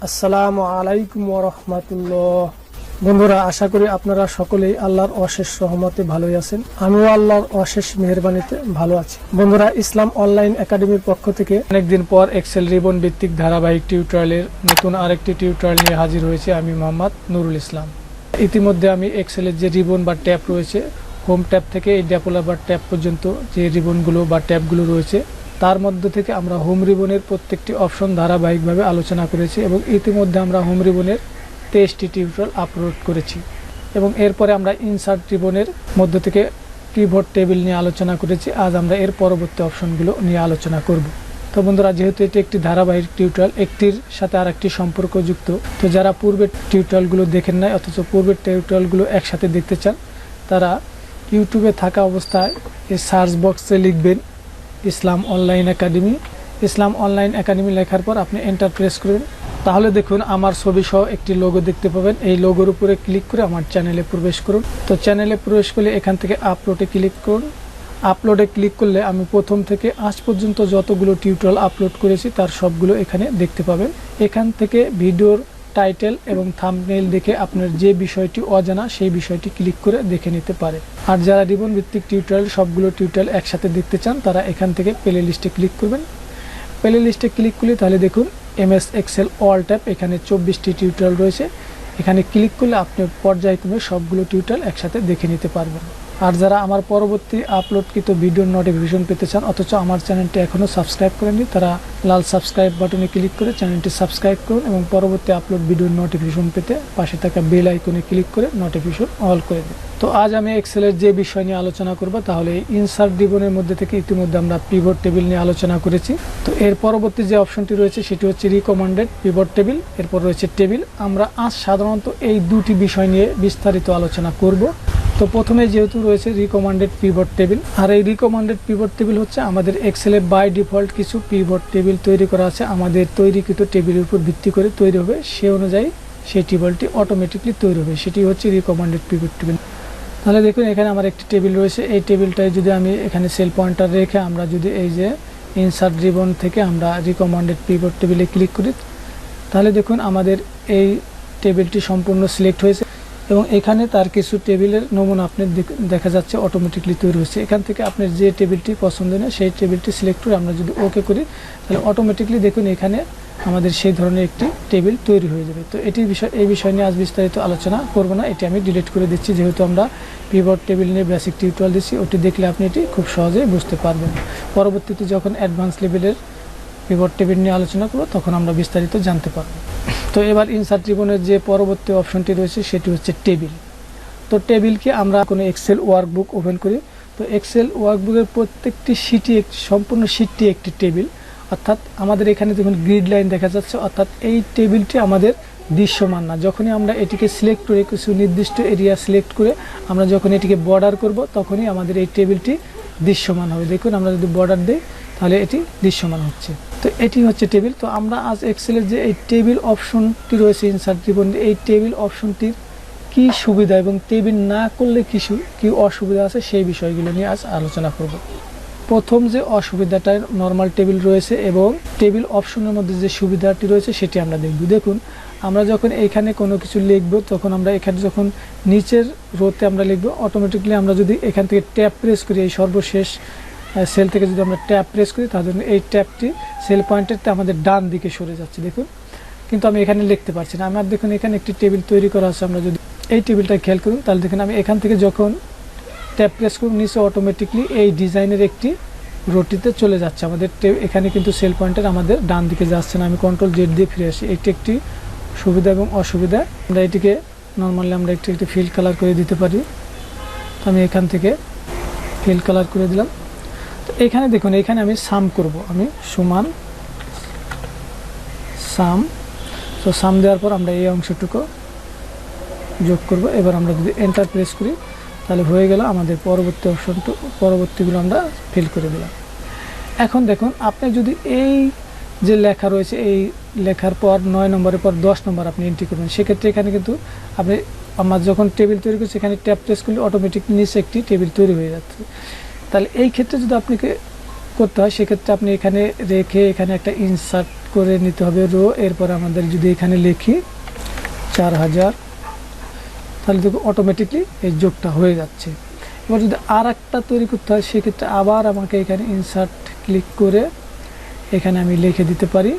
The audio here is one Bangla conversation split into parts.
আসসালামু আলাইকুম ওয়া রাহমাতুল্লাহ। বন্ধুরা, আশা করি আপনারা সকলেই আল্লাহর অশেষ রহমতে ভালোই আছেন। আমিও আল্লাহর অশেষ মেহেরবানিতে ভালো আছি। বন্ধুরা, ইসলাম অনলাইন একাডেমির পক্ষ থেকে অনেকদিন পর এক্সেল রিবন ভিত্তিক ধারাবাহিক টিউটোরিয়ালের নতুন আরেকটি টিউটোরিয়াল নিয়ে হাজির হয়েছে আমি মোহাম্মদ নুরুল ইসলাম। ইতিমধ্যে আমি এক্সেলের যে রিবন বা ট্যাব রয়েছে, হোম ট্যাব থেকে এই ডেভেলপার বা ট্যাব পর্যন্ত যে রিবনগুলো বা ট্যাবগুলো রয়েছে, তার মধ্যে থেকে আমরা হোম রিবনের প্রত্যেকটি অপশন ধারাবাহিকভাবে আলোচনা করেছি এবং ইতিমধ্যে আমরা হোম রিবনের 23টি টিউটোরিয়াল আপলোড করেছি এবং এরপরে আমরা ইনসার্ট রিবনের মধ্য থেকে কিবোর্ড টেবিল নিয়ে আলোচনা করেছি। আজ আমরা এর পরবর্তী অপশনগুলো নিয়ে আলোচনা করব। তো বন্ধুরা, যেহেতু এটি একটি ধারাবাহিক টিউটোরিয়াল, একটির সাথে আর একটি সম্পর্কযুক্ত, তো যারা পূর্বের টিউটোরিয়ালগুলো দেখেন নাই অথচ পূর্বের টিউটোরিয়ালগুলো একসাথে দেখতে চান, তারা ইউটিউবে থাকা অবস্থায় এই সার্চ বক্সে লিখবেন ইসলাম অনলাইন একাডেমি। ইসলাম অনলাইন একাডেমি লেখার পর আপনি এন্টার প্রেস করবেন। তাহলে দেখুন আমার ছবি সহ একটি লোগো দেখতে পাবেন। এই লোগোর উপরে ক্লিক করে আমার চ্যানেলে প্রবেশ করুন। তো চ্যানেলে প্রবেশ করলে এখান থেকে আপলোডে ক্লিক করুন। আপলোডে ক্লিক করলে আমি প্রথম থেকে আজ পর্যন্ত যতগুলো টিউটোরিয়াল আপলোড করেছি তার সবগুলো এখানে দেখতে পাবেন। এখান থেকে ভিডিওর টাইটেল এবং থাম্বনেইল দেখে আপনার যে বিষয়টি অজানা সেই বিষয়টি ক্লিক করে দেখে নিতে পারে। আর যারা রিবন ভিত্তিক টিউটোরিয়াল সবগুলো টিউটোরিয়াল একসাথে দেখতে চান, তারা এখান থেকে প্লে লিস্টে ক্লিক করবেন। প্লে লিস্টে ক্লিক করলে তাহলে দেখুন এমএস এক্সেল অল ট্যাব, এখানে 24টি টিউটোরিয়াল রয়েছে। এখানে ক্লিক করলে আপনি পর্যায়ক্রমে সবগুলো টিউটোরিয়াল একসাথে দেখে নিতে পারবেন। আর যারা আমার পরবর্তী আপলোডকৃত ভিডিওর নোটিফিকেশন পেতে চান অথচ আমার চ্যানেলটি এখনও সাবস্ক্রাইব করেননি, তারা লাল সাবস্ক্রাইব বাটনে ক্লিক করে চ্যানেলটি সাবস্ক্রাইব করুন এবং পরবর্তী আপলোড ভিডিওর নোটিফিকেশন পেতে পাশে থাকা বেল আইকনে ক্লিক করে নোটিফিকেশন অল করে দিন। তো আজ আমি এক্সেলের যে বিষয় নিয়ে আলোচনা করব, তাহলে ইনসার্ট রিবনের মধ্যে থেকে ইতিমধ্যে আমরা পিভট টেবিল নিয়ে আলোচনা করেছি। তো এর পরবর্তী যে অপশনটি রয়েছে সেটি হচ্ছে রিকমেন্ডেড পিভট টেবিল, এরপর রয়েছে টেবিল। আমরা আজ সাধারণত এই দুটি বিষয় নিয়ে বিস্তারিত আলোচনা করব। তো প্রথমে যেহেতু রয়েছে রিকমেন্ডেড পিভট টেবিল, আর এই রিকমেন্ডেড পিভট টেবিল হচ্ছে আমাদের এক্সেলে বাই ডিফল্ট কিছু পিভট টেবিল তৈরি করা আছে, আমাদের তৈরিকৃত টেবিলের উপর ভিত্তি করে তৈরি হবে, সে অনুযায়ী সেই টেবিলটি অটোমেটিকলি তৈরি হবে, সেটি হচ্ছে রিকমেন্ডেড পিভট টেবিল। তাহলে দেখুন এখানে আমার একটি টেবিল রয়েছে। এই টেবিলটায় যদি আমি এখানে সেল পয়েন্টার রেখে আমরা যদি এই যে ইনসার্ট রিবন থেকে আমরা রিকমেন্ডেড পিভট টেবিলে ক্লিক করি, তাহলে দেখুন আমাদের এই টেবিলটি সম্পূর্ণ সিলেক্ট হয়েছে এবং এখানে তার কিছু টেবিলের নমুনা আপনার দেখা যাচ্ছে অটোমেটিকলি তৈরি হচ্ছে। এখান থেকে আপনার যে টেবিলটি পছন্দ নেই সেই টেবিলটি সিলেক্ট করে আমরা যদি ওকে করি, তাহলে অটোমেটিকলি দেখুন এখানে আমাদের সেই ধরনের একটি টেবিল তৈরি হয়ে যাবে। তো এই বিষয় নিয়ে আজ বিস্তারিত আলোচনা করব না, এটি আমি ডিলিট করে দিচ্ছি, যেহেতু আমরা পিভট টেবিল নিয়ে বেসিক টিউটোরিয়াল দিচ্ছি, ওটি দেখলে আপনি এটি খুব সহজেই বুঝতে পারবেন। পরবর্তীতে যখন অ্যাডভান্স লেভেলের পিভট টেবিল নিয়ে আলোচনা করব তখন আমরা বিস্তারিত জানতে পারব। তো এবার ইনসার্ট রিবনের যে পরবর্তী অপশনটি রয়েছে সেটি হচ্ছে টেবিল। তো টেবিলকে আমরা কোনো এক্সেল ওয়ার্কবুক ওপেন করি, তো এক্সেল ওয়ার্কবুকের প্রত্যেকটি শিটই সম্পূর্ণ শিটটি একটি টেবিল, অর্থাৎ আমাদের এখানে দেখুন গ্রিড লাইন দেখা যাচ্ছে, অর্থাৎ এই টেবিলটি আমাদের দৃশ্যমান না। যখনই আমরা এটিকে সিলেক্ট করে কিছু নির্দিষ্ট এরিয়া সিলেক্ট করে আমরা যখন এটিকে বর্ডার করব তখনই আমাদের এই টেবিলটি দৃশ্যমান হবে। দেখুন আমরা যদি বর্ডার দিই তাহলে এটি দৃশ্যমান হচ্ছে। তো এটি হচ্ছে টেবিল। তো আমরা আজ এক্সেলের যে এই টেবিল অপশনটি রয়েছে ইনসার্ট রিবন, এই টেবিল অপশনটির কি সুবিধা এবং টেবিল না করলে কি অসুবিধা আছে সেই বিষয়গুলো নিয়ে আজ আলোচনা করব। প্রথম যে অসুবিধাটা নর্মাল টেবিল রয়েছে এবং টেবিল অপশনের মধ্যে যে সুবিধাটি রয়েছে সেটি আমরা দেখব। দেখুন আমরা যখন এইখানে কোনো কিছু লিখব তখন আমরা এখানে যখন নিচের রোতে আমরা লিখব, অটোমেটিকলি আমরা যদি এখান থেকে ট্যাব প্রেস করি, এই সর্বশেষ সেল থেকে যদি আমরা ট্যাব প্রেস করি তাহলে এই ট্যাবটি সেল পয়েন্টারতে আমাদের ডান দিকে সরে যাচ্ছে দেখুন, কিন্তু আমি এখানে লিখতে পারছি না। আমার দেখুন এখানে একটি টেবিল তৈরি করা আছে, আমরা যদি এই টেবিলটা খেয়াল করুন তাহলে দেখুন আমি এখান থেকে যখন ট্যাব প্রেস করুন নিচে অটোমেটিকলি এই ডিজাইনের একটি রোটিতে চলে যাচ্ছে আমাদের। এখানে কিন্তু সেল পয়েন্টার আমাদের ডান দিকে যাচ্ছে না। আমি কন্ট্রোল জেড দিয়ে ফিরে আসি, এটি একটি সুবিধা এবং অসুবিধা। আমরা এটিকে নর্মালি আমরা একটি ফিল কালার করে দিতে পারি, তো আমি এখান থেকে ফিল কালার করে দিলাম। তো এখানে দেখুন এখানে আমি সাম করব, আমি সমান সাম, তো সাম দেওয়ার পর আমরা এই অংশটুকু যোগ করব। এবার আমরা যদি এন্টার প্রেস করি তাহলে হয়ে গেল আমাদের পরবর্তীগুলো আমরা ফিল করে দিলাম। এখন দেখুন আপনি যদি এই যে লেখা রয়েছে এই লেখার পর 9 নম্বরের পর 10 নম্বর আপনি এন্ট্রি করবেন, সেক্ষেত্রে এখানে কিন্তু আমার যখন টেবিল তৈরি করছি এখানে ট্যাব প্রেস করলে অটোমেটিকলি নিচে একটি টেবিল তৈরি হয়ে যাচ্ছে। তাহলে এই ক্ষেত্রে যদি আপনাকে করতে হয় সেক্ষেত্রে আপনি এখানে রেখে এখানে একটা ইনসার্ট করে নিতে হবে রো। এরপর আমাদের যদি এখানে লিখি 4000, তাহলে দেখো অটোমেটিকলি এই যোগটা হয়ে যাচ্ছে। এবার যদি আর একটা তৈরি করতে হয় সেক্ষেত্রে আবার আমাকে এখানে ইনসার্ট ক্লিক করে এখানে আমি লিখে দিতে পারি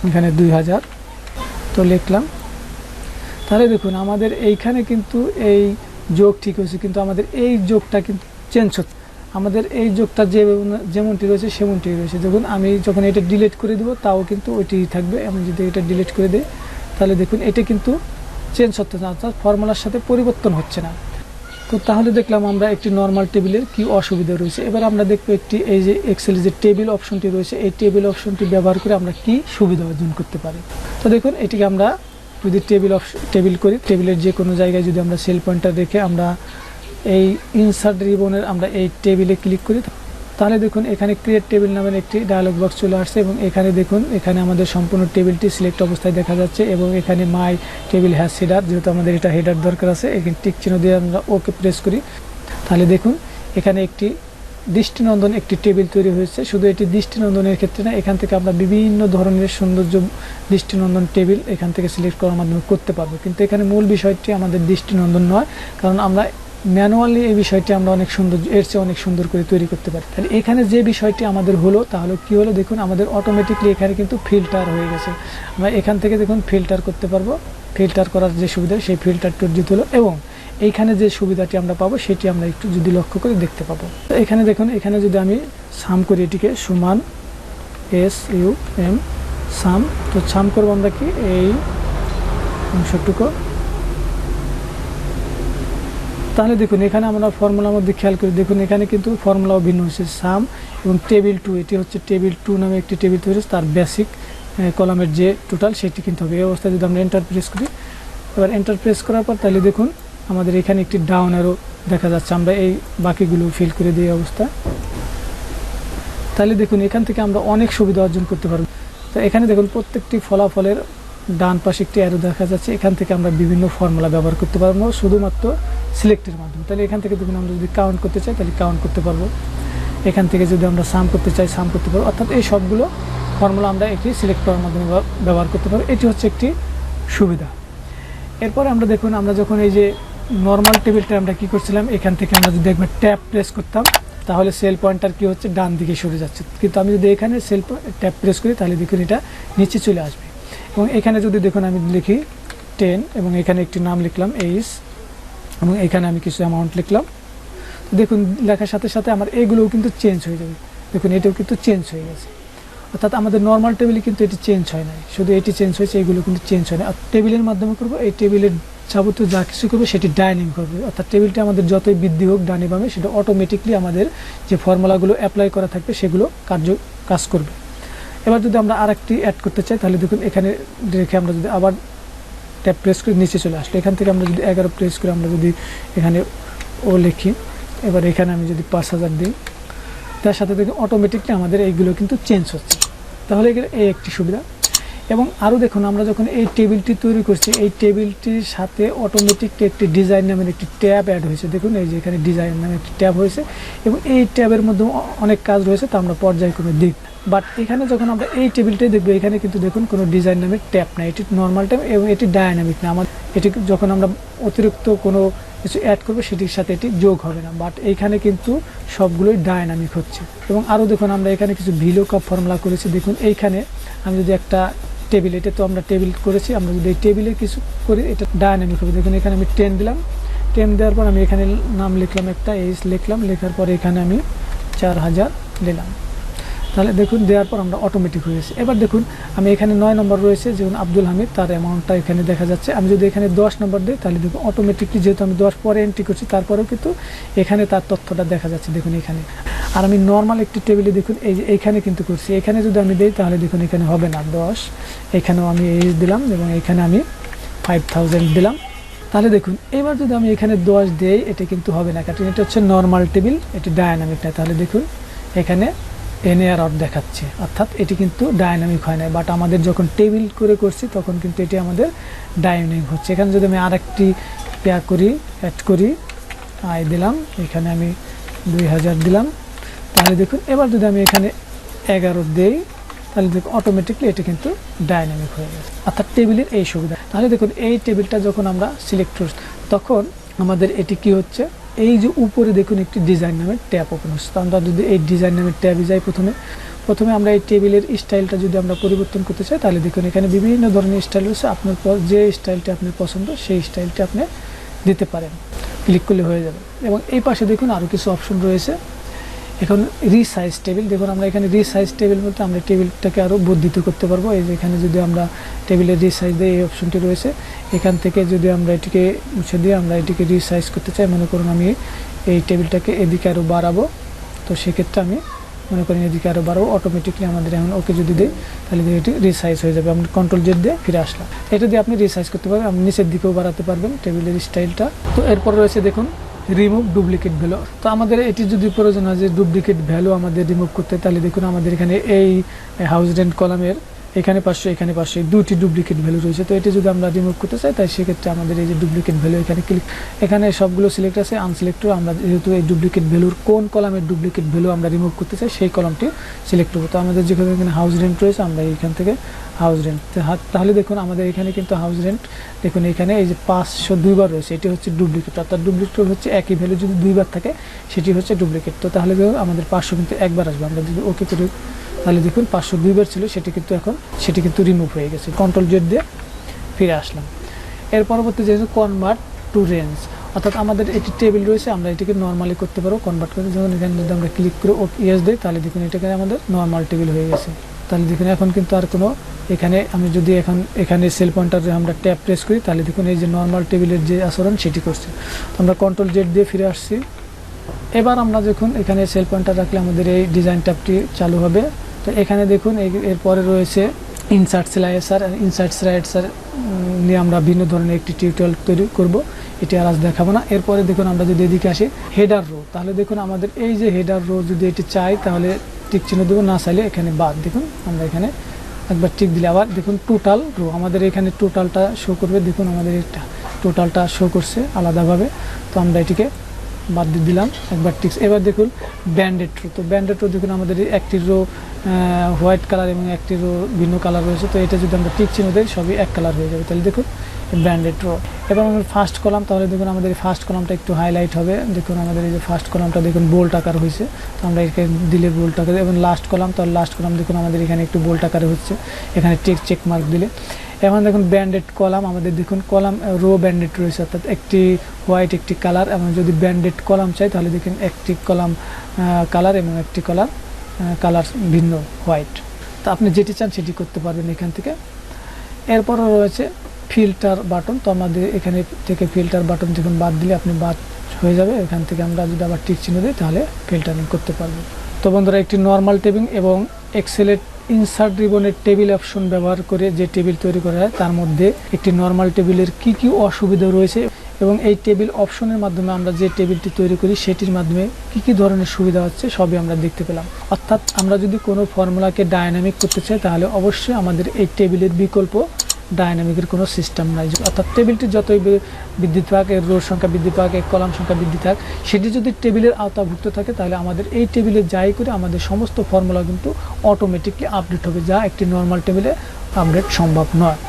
এখানে 2000, তো লিখলাম। তাহলে দেখুন আমাদের এইখানে কিন্তু এই যোগ ঠিক হয়েছে, কিন্তু আমাদের এই যোগটা কিন্তু চেঞ্জ হচ্ছে। আমাদের এই যোগটা যেমনটি রয়েছে সেমনটি রয়েছে। দেখুন আমি যখন এটা ডিলিট করে দেবো তাও কিন্তু ওইটি থাকবে। আমি যদি এটা ডিলিট করে দিই তাহলে দেখুন এটা কিন্তু চেঞ্জ হচ্ছে না, অর্থাৎ ফর্মুলার সাথে পরিবর্তন হচ্ছে না। তো তাহলে দেখলাম আমরা একটি নর্মাল টেবিলের কি অসুবিধা রয়েছে। এবার আমরা দেখবো একটি এই যে এক্সেলের যে টেবিল অপশনটি রয়েছে, এই টেবিল অপশনটি ব্যবহার করে আমরা কি সুবিধা অর্জন করতে পারি। তো দেখুন এটিকে আমরা যদি টেবিল করি, টেবিলের যে কোনো জায়গায় যদি আমরা সেল পয়েন্টার রেখে আমরা এই ইনসার্ট রিবনের আমরা এই টেবিলে ক্লিক করি, তাহলে দেখুন এখানে ক্রিয়েট টেবিল নামের একটি ডায়লগ বক্স চলে আসছে এবং এখানে দেখুন এখানে আমাদের সম্পূর্ণ টেবিলটি সিলেক্ট অবস্থায় দেখা যাচ্ছে এবং এখানে মাই টেবিল হ্যাজ হেডার, যেহেতু আমাদের এটা হেডার দরকার আছে, এখানে টিক চিহ্ন দিয়ে আমরা ওকে প্রেস করি। তাহলে দেখুন এখানে একটি দৃষ্টিনন্দন একটি টেবিল তৈরি হয়েছে। শুধু এটি দৃষ্টিনন্দনের ক্ষেত্রে না, এখান থেকে আমরা বিভিন্ন ধরনের সৌন্দর্য দৃষ্টিনন্দন টেবিল এখান থেকে সিলেক্ট করার মাধ্যমে করতে পারবো। কিন্তু এখানে মূল বিষয়টি আমাদের দৃষ্টিনন্দন নয়, কারণ আমরা ম্যানুয়ালি এই বিষয়টি আমরা অনেক সুন্দর, এর চেয়ে অনেক সুন্দর করে তৈরি করতে পারি। তাহলে এখানে যে বিষয়টি আমাদের হলো তাহলে কি হলো, দেখুন আমাদের অটোমেটিকলি এখানে কিন্তু ফিল্টার হয়ে গেছে। আমরা এখান থেকে দেখুন ফিল্টার করতে পারবো। ফিল্টার করার যে সুবিধা সেই ফিল্টারটি অর্জিত হলো এবং এইখানে যে সুবিধাটি আমরা পাবো সেটি আমরা একটু যদি লক্ষ্য করে দেখতে পাবো। এখানে দেখুন এখানে যদি আমি সাম করি এটিকে সমান SUM সাম, তো সাম করবো আমরা কি এই অংশটুকু। তাহলে দেখুন এখানে আমরা ফর্মুলার মধ্যে খেয়াল করি, দেখুন এখানে কিন্তু ফর্মুলাও ভিন্ন হচ্ছে। সাম এবং টেবিল 2, এটি হচ্ছে টেবিল 2 নামে একটি টেবিল তৈরি হচ্ছে, তার বেসিক কলামের যে টোটাল সেটি কিন্তু হবে। এই অবস্থায় যদি আমরা এন্টার প্রেস করি, এবার এন্টার প্রেস করার পর তাহলে দেখুন আমাদের এখানে একটি ডাউন অ্যারো দেখা যাচ্ছে। আমরা এই বাকিগুলো ফিল করে দিই অবস্থা। তাহলে দেখুন এখান থেকে আমরা অনেক সুবিধা অর্জন করতে পারব। তো এখানে দেখুন প্রত্যেকটি ফলাফলের ডান পাশে একটি অ্যারো দেখা যাচ্ছে, এখান থেকে আমরা বিভিন্ন ফর্মুলা ব্যবহার করতে পারবো শুধুমাত্র সিলেক্টের মাধ্যমে। তাহলে এখান থেকে দেখুন আমরা যদি কাউন্ট করতে চাই তাহলে কাউন্ট করতে পারবো, এখান থেকে যদি আমরা সাম করতে চাই সাম করতে পারবো, অর্থাৎ এই সবগুলো ফর্মুলা আমরা একটি সিলেক্ট করার মাধ্যমে ব্যবহার করতে পারবো। এটি হচ্ছে একটি সুবিধা। এরপর আমরা দেখুন আমরা যখন এই যে নর্মাল টেবিলটা আমরা কি করছিলাম, এখান থেকে আমরা যদি একবার ট্যাপ প্রেস করতাম তাহলে সেল পয়েন্টার কি হচ্ছে ডান দিকে সরে যাচ্ছে, কিন্তু আমি যদি এখানে ট্যাপ প্রেস করি তাহলে দেখুন এটা নিচে চলে আসবে। এবং এখানে যদি দেখুন আমি লিখি 10 এবং এখানে একটি নাম লিখলাম এইস এবং এখানে আমি কিছু অ্যামাউন্ট লিখলাম, দেখুন লেখার সাথে সাথে আমার এইগুলোও কিন্তু চেঞ্জ হয়ে যাবে। দেখুন এটাও কিন্তু চেঞ্জ হয়ে গেছে, অর্থাৎ আমাদের নর্মাল টেবিলে কিন্তু এটি চেঞ্জ হয় না, শুধু এটি চেঞ্জ হয়েছে, এগুলো কিন্তু চেঞ্জ হয় না। আর টেবিলের মাধ্যমে করবো, এই টেবিলের যাবতীয় যা কিছু করবে সেটি ডাইনিং করবে, অর্থাৎ টেবিলটা আমাদের যতই বৃদ্ধি হোক ডানে বামে সেটা অটোমেটিকলি আমাদের যে ফর্মুলাগুলো অ্যাপ্লাই করা থাকবে সেগুলো কাজ করবে। এবার যদি আমরা আরেকটি অ্যাড করতে চাই তাহলে দেখুন এখানে রেখে আমরা যদি আবার ট্যাপ প্রেস করে নিচে চলে আসলো, এখান থেকে আমরা যদি 11 প্রেস করে আমরা যদি এখানে ও লিখি, এবার এখানে আমি যদি 5000 দিই, তার সাথে দেখুন অটোমেটিকলি আমাদের এইগুলো কিন্তু চেঞ্জ হচ্ছে। তাহলে এই একটি সুবিধা। এবং আরও দেখুন আমরা যখন এই টেবিলটি তৈরি করছি এই টেবিলটির সাথে অটোমেটিক একটি ডিজাইন নামের একটি ট্যাব অ্যাড হয়েছে। দেখুন এই যে এখানে ডিজাইন নামে একটি ট্যাব হয়েছে এবং এই ট্যাবের মধ্যে অনেক কাজ রয়েছে, তা আমরা পর্যায়ক্রমে দেখব। বাট এখানে যখন আমরা এই টেবিলটাই দেখবো এখানে কিন্তু দেখুন কোনো ডিজাইন নামের ট্যাব না, এটি নর্মাল ট্যাব এবং এটি ডায়নামিক না। এটি যখন আমরা অতিরিক্ত কোনো কিছু অ্যাড করবো সেটির সাথে এটি যোগ হবে না, বাট এইখানে কিন্তু সবগুলোই ডায়নামিক হচ্ছে। এবং আরও দেখুন আমরা এখানে কিছু ভিলুকআপ ফর্মুলা করেছি। দেখুন এইখানে আমি যদি একটা টেবিল, এটা তো আমরা টেবিল করেছি, আমরা যদি এই টেবিলে কিছু করি এটা ডায়নামিক হবে। দেখুন এখানে আমি 10 দিলাম, 10 দেওয়ার পর আমি এখানে নাম লিখলাম একটা এইস লিখলাম, লেখার পর এখানে আমি 4000 দিলাম, তাহলে দেখুন দেওয়ার পর আমরা অটোমেটিক হয়েছে। এবার দেখুন আমি এখানে 9 নম্বর রয়েছে যেমন আব্দুল হামিদ, তার অ্যামাউন্টটা এখানে দেখা যাচ্ছে। আমি যদি এখানে 10 নম্বর দিই তাহলে দেখুন অটোমেটিকলি যেহেতু আমি 10 পরে এন্ট্রি করছি তারপরেও কিন্তু এখানে তার তথ্যটা দেখা যাচ্ছে দেখুন এখানে। আর আমি নর্মাল একটি টেবিলে দেখুন এই যে এইখানে কিন্তু করছি, এখানে যদি আমি দিই তাহলে দেখুন এখানে হবে না 10, এখানেও আমি এইচ দিলাম এবং এখানে আমি 5000 দিলাম। তাহলে দেখুন এবার যদি আমি এখানে 10 দিই এটা কিন্তু হবে না, কারণ এটা হচ্ছে নর্মাল টেবিল, এটি ডায়নামিক না। তাহলে দেখুন এখানে এনএআর দেখাচ্ছে, অর্থাৎ এটি কিন্তু ডায়নামিক হয় না। বাট আমাদের যখন টেবিল করে করছি তখন কিন্তু এটি আমাদের ডায়নামিক হচ্ছে। এখানে যদি আমি আরেকটি অ্যাড করি আয় দিলাম, এখানে আমি 2000 দিলাম, তাহলে দেখুন এবার যদি আমি এখানে 11 দেই তাহলে দেখুন অটোমেটিকলি এটা কিন্তু ডাইনামিক হয়ে গেছে, অর্থাৎ টেবিলের এই সুবিধা। তাহলে দেখুন এই টেবিলটা যখন আমরা সিলেক্ট করছি তখন আমাদের এটি কি হচ্ছে, এই যে উপরে দেখুন একটি ডিজাইন নামের ট্যাব ওপেন হচ্ছে। তো আমরা যদি এই ডিজাইন নামের ট্যাবে যাই, প্রথমে আমরা এই টেবিলের স্টাইলটা যদি আমরা পরিবর্তন করতে চাই, তাহলে দেখুন এখানে বিভিন্ন ধরনের স্টাইল রয়েছে। আপনার যে স্টাইলটা আপনার পছন্দ সেই স্টাইলটা আপনি দিতে পারেন, ক্লিক করলে হয়ে যাবে। এবং এই পাশে দেখুন আরও কিছু অপশন রয়েছে। এখন রিসাইজ টেবিল, দেখুন আমরা এখানে রিসাইজ টেবিল বলতে আমরা টেবিলটাকে আরও বর্ধিত করতে পারবো। এই যে এখানে যদি আমরা টেবিলের রিসাইজ দিয়ে এই অপশনটি রয়েছে, এখান থেকে যদি আমরা এটিকে মুছে দিয়ে আমরা এটিকে রিসাইজ করতে চাই, মনে করুন আমি এই টেবিলটাকে এদিকে আরও বাড়াবো, তো সেক্ষেত্রে আমি মনে করেন এদিকে আরও বাড়াবো, অটোমেটিকলি আমাদের এখন ওকে যদি দিই তাহলে এটি রিসাইজ হয়ে যাবে। আমরা কন্ট্রোল জেড দিয়ে ফিরে আসলাম, এটা দিয়ে আপনি রিসাইজ করতে পারবেন, আপনি নিচের দিকেও বাড়াতে পারবেন টেবিলের স্টাইলটা। তো এরপর রয়েছে দেখুন রিমুভ ডুপ্লিকেট ভ্যালু। তো আমাদের এটি যদি প্রয়োজন হয় যে ডুপ্লিকেট ভ্যালু আমাদের রিমুভ করতে, তাহলে দেখুন আমাদের এখানে এই হাউস রেন্ট কলামের এখানে 500 এখানে 500 দুটি ডুপ্লিকেট ভ্যালু রয়েছে। তো এটি যদি আমরা রিমুভ করতে চাই, তাই সেক্ষেত্রে আমাদের এই যে ডুপ্লিকেট ভ্যালু এখানে ক্লিক, এখানে সবগুলো সিলেক্ট আছে, আনসিলেক্টেড। আমরা যেহেতু এই ডুপ্লিকেট ভ্যালুর কোন কলামের ডুপ্লিকেট ভ্যালু আমরা রিমুভ করতে চাই সেই কলামটি সিলেক্ট করবো। তো আমাদের যেখানে এখানে হাউস রেন্ট রয়েছে, আমরা এইখান থেকে হাউস রেন্ট, তাহলে দেখুন আমাদের এখানে কিন্তু হাউস রেন্ট দেখুন এখানে এই যে 500 দুইবার রয়েছে, এটি হচ্ছে ডুপ্লিকেট। অর্থাৎ ডুপ্লিকেট হচ্ছে একই ভ্যালু যদি দুইবার থাকে সেটি হচ্ছে ডুপ্লিকেট। তো তাহলে দেখুন আমাদের 500 কিন্তু একবার আসবে। আমরা যদি ওকে করি তাহলে দেখুন 500 দুইবার ছিল, সেটি কিন্তু রিমুভ হয়ে গেছে। কন্ট্রোল জেড দিয়ে ফিরে আসলাম। এর পরবর্তী যেহেতু কনভার্ট টু রেঞ্জ, অর্থাৎ আমাদের এটি টেবিল রয়েছে, আমরা এটিকে নর্মালি করতে পারবো কনভার্ট করে। যখন এখানে যদি আমরা ক্লিক করে ইয়েস দিই, তাহলে দেখুন এটাকে আমাদের নর্মাল টেবিল হয়ে গেছে। তাহলে দেখুন এখন কিন্তু আর কোনো এখানে আমি যদি এখানে সেল পয়েন্টারে আমরা ট্যাপ প্রেস করি, তাহলে দেখুন এই যে নর্মাল টেবিলের যে আচরণ সেটি করছে। আমরা কন্ট্রোল জেড দিয়ে ফিরে আসছি। এবার আমরা যখন এখানে সেল পয়েন্টার রাখলে আমাদের এই ডিজাইন ট্যাবটি চালু হবে। তো এখানে দেখুন এরপরে রয়েছে ইনসার্ট স্লাইসার। ইনসার্ট স্লাইসার নিয়ে আমরা ভিন্ন ধরনের একটি টিউটোরিয়াল তৈরি করব, এটি আর আজ দেখাবো না। এরপরে দেখুন আমরা যদি এদিকে আসি হেডার রো, তাহলে দেখুন আমাদের এই যে হেডার রো যদি এটি চাই তাহলে টিক চিহ্ন দেবো, না চাইলে এখানে বাদ। দেখুন আমরা এখানে একবার টিক দিলে আবার দেখুন টোটাল রো, আমাদের এখানে টোটালটা শো করবে। দেখুন আমাদের এটা টোটালটা শো করছে আলাদাভাবে, তো আমরা এটিকে বাদ দিয়ে দিলাম একবার টিক্স। এবার দেখুন ব্যান্ডেড রো, তো ব্যান্ডেড রো দেখুন আমাদের একটি রো হোয়াইট কালার এবং একটি রো ভিন্ন কালার রয়েছে। তো এটা যদি আমরা টিক চিহ্ন দিই সবই এক কালার হয়ে যাবে। তাহলে দেখুন ব্যান্ডেড রো। এবার আমাদের ফার্স্ট কলাম, তাহলে দেখুন আমাদের এই ফার্স্ট কলামটা একটু হাইলাইট হবে। দেখুন আমাদের এই যে ফার্স্ট কলামটা দেখুন বোল্ড আকার হয়েছে, তো আমরা এখানে দিলে বোল্ড আকার। এবং লাস্ট কলাম, তাহলে লাস্ট কলাম দেখুন আমাদের এখানে একটু বোল্ড আকারে হচ্ছে, এখানে চেক মার্ক দিলে। এখন দেখুন ব্যান্ডেড কলাম, আমাদের দেখুন কলাম রো ব্যান্ডেড রয়েছে, অর্থাৎ একটি হোয়াইট একটি কালার। এবং যদি ব্যান্ডেড কলাম চাই তাহলে দেখুন একটি কলাম কালার এবং একটি কালার ভিন্ন হোয়াইট। তো আপনি যেটি চান সেটি করতে পারবেন এখান থেকে। এরপরও রয়েছে ফিল্টার বাটন, তো আমাদের এখানে থেকে ফিল্টার বাটন দেখুন বাদ দিলে আপনি বাদ হয়ে যাবে। এখান থেকে আমরা যদি আবার টিক চিহ্ন দিই তাহলে ফিল্টারিং করতে পারবো। তো বন্ধুরা একটি নর্মাল টেবিল এবং এক্সেলের ইনসার্ট রিবনের টেবিল অপশন ব্যবহার করে যে টেবিল তৈরি করা হয় তার মধ্যে একটি নর্মাল টেবিলের কি অসুবিধা রয়েছে এবং এই টেবিল অপশনের মাধ্যমে আমরা যে টেবিলটি তৈরি করি সেটির মাধ্যমে কি ধরনের সুবিধা হচ্ছে সবই আমরা দেখতে পেলাম। অর্থাৎ আমরা যদি কোনো ফর্মুলাকে ডায়নামিক করতে চাই তাহলে অবশ্যই আমাদের এই টেবিলের বিকল্প ডায়নামিকের কোনো সিস্টেম নাই। অর্থাৎ টেবিলটি যতই বৃদ্ধি পাক, এর রোর সংখ্যা বৃদ্ধি পাক, এর কলাম সংখ্যা বৃদ্ধি থাক, সেটি যদি টেবিলের আওতাভুক্ত থাকে তাহলে আমাদের এই টেবিলে যাই করে আমাদের সমস্ত ফর্মুলা কিন্তু অটোমেটিকলি আপডেট হবে, যা একটি নর্মাল টেবিলে আপডেট সম্ভব নয়।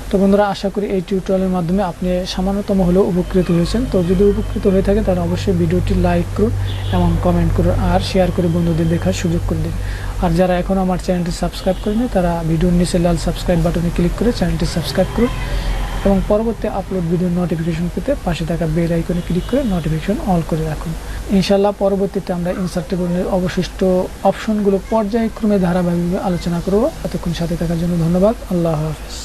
তো বন্ধুরা আশা করি এই টিউটোরিয়ালের মাধ্যমে আপনি সামান্যতম হলেও উপকৃত হয়েছেন। তো যদি উপকৃত হয়ে থাকে তাহলে অবশ্যই ভিডিওটি লাইক করুন এবং কমেন্ট করুন আর শেয়ার করে বন্ধুদের দেখার সুযোগ করে দিন। আর যারা এখনও আমার চ্যানেলটি সাবস্ক্রাইব করেনি তারা ভিডিওর নিচে লাল সাবস্ক্রাইব বাটনে ক্লিক করে চ্যানেলটি সাবস্ক্রাইব করুন এবং পরবর্তী আপলোড ভিডিওর নোটিফিকেশন পেতে পাশে থাকা বেল আইকনে ক্লিক করে নোটিফিকেশন অল করে রাখুন। ইনশাআল্লাহ পরবর্তীতে আমরা ইনসার্ট টেবিলের অবশিষ্ট অপশনগুলো পর্যায়ক্রমে ধারাবাহিকভাবে আলোচনা করব। এতক্ষণ সাথে থাকার জন্য ধন্যবাদ। আল্লাহ হাফেজ।